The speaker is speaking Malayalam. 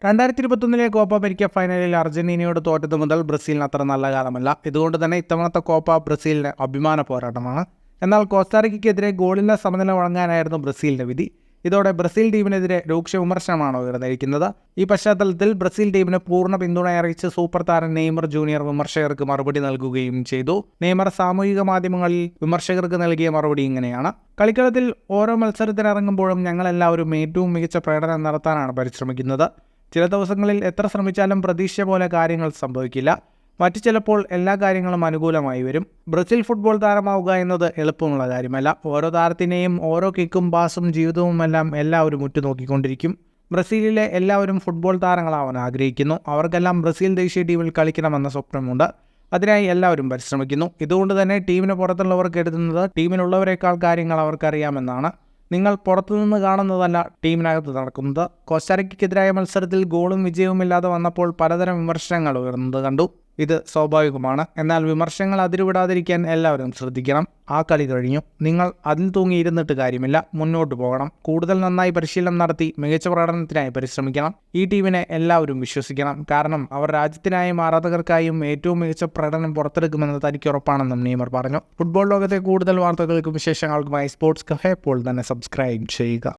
2021 കോപ്പ അമേരിക്ക ഫൈനലിൽ അർജന്റീനയോട് തോറ്റത് മുതൽ ബ്രസീലിന് അത്ര നല്ല കാലമല്ല. ഇതുകൊണ്ട് തന്നെ ഇത്തവണത്തെ കോപ്പ ബ്രസീലിന് അഭിമാന പോരാട്ടമാണ്. എന്നാൽ കോസ്റ്റാറിക്കയ്ക്കെതിരെ ഗോളിന്റെ സമനില വഴങ്ങാനായിരുന്നു ബ്രസീലിന്റെ വിധി. ഇതോടെ ബ്രസീൽ ടീമിനെതിരെ രൂക്ഷ വിമർശനമാണ് ഉയർന്നിരിക്കുന്നത്. ഈ പശ്ചാത്തലത്തിൽ ബ്രസീൽ ടീമിന് പൂർണ്ണ പിന്തുണ അറിയിച്ച് സൂപ്പർ താരം നെയ്മർ ജൂനിയർ വിമർശകർക്ക് മറുപടി നൽകുകയും ചെയ്തു. നെയ്മർ സാമൂഹിക മാധ്യമങ്ങളിൽ വിമർശകർക്ക് നൽകിയ മറുപടി ഇങ്ങനെയാണ്: കളിക്കളത്തിൽ ഓരോ മത്സരത്തിനിറങ്ങുമ്പോഴും ഞങ്ങളെല്ലാവരും ഏറ്റവും മികച്ച പ്രകടനം നടത്താനാണ് പരിശ്രമിക്കുന്നത്. ചില ദിവസങ്ങളിൽ എത്ര ശ്രമിച്ചാലും പ്രതീക്ഷ പോലെ കാര്യങ്ങൾ സംഭവിക്കില്ല. മറ്റു ചിലപ്പോൾ എല്ലാ കാര്യങ്ങളും അനുകൂലമായി വരും. ബ്രസീൽ ഫുട്ബോൾ താരമാവുക എന്നത് എളുപ്പമുള്ള കാര്യമല്ല. ഓരോ താരത്തിനെയും ഓരോ കിക്കും പാസും ജീവിതവുമെല്ലാം എല്ലാവരും ഉറ്റുനോക്കിക്കൊണ്ടിരിക്കും. ബ്രസീലിലെ എല്ലാവരും ഫുട്ബോൾ താരങ്ങളാവാൻ ആഗ്രഹിക്കുന്നു. അവർക്കെല്ലാം ബ്രസീൽ ദേശീയ ടീമിൽ കളിക്കണമെന്ന സ്വപ്നമുണ്ട്. അതിനായി എല്ലാവരും പരിശ്രമിക്കുന്നു. ഇതുകൊണ്ട് തന്നെ ടീമിന് പുറത്തുള്ളവർ കരുതുന്നത് ടീമിലുള്ളവരെക്കാൾ കാര്യങ്ങൾ അവർക്കറിയാമെന്നാണ്. നിങ്ങൾ പുറത്തുനിന്ന് കാണുന്നതല്ല ടീമിനകത്ത് നടക്കുന്നത്. കോസ്റ്റാറിക്കയ്ക്കെതിരായ മത്സരത്തിൽ ഗോളും വിജയവുമില്ലാതെ വന്നപ്പോൾ പലതരം വിമർശനങ്ങൾ ഉയർന്നത് കണ്ടു. ഇത് സ്വാഭാവികമാണ്. എന്നാൽ വിമർശനങ്ങൾ അതിരുവിടാതിരിക്കാൻ എല്ലാവരും ശ്രദ്ധിക്കണം. ആ കളി കഴിഞ്ഞു. നിങ്ങൾ അതിൽ തൂങ്ങിയിരുന്നിട്ട് കാര്യമില്ല. മുന്നോട്ട് പോകണം. കൂടുതൽ നന്നായി പരിശീലനം നടത്തി മികച്ച പ്രകടനത്തിനായി പരിശ്രമിക്കണം. ഈ ടീമിനെ എല്ലാവരും വിശ്വസിക്കണം. കാരണം അവർ രാജ്യത്തിനായും ആരാധകർക്കായും ഏറ്റവും മികച്ച പ്രകടനം പുറത്തെടുക്കുമെന്ന് തനിക്ക് ഉറപ്പാണെന്നും നെയ്മർ പറഞ്ഞു. ഫുട്ബോൾ ലോകത്തെ കൂടുതൽ വാർത്തകൾക്കും വിശേഷങ്ങൾക്കുമായി സ്പോർട്സ് കഫേ ഇപ്പോൾ തന്നെ സബ്സ്ക്രൈബ് ചെയ്യുക.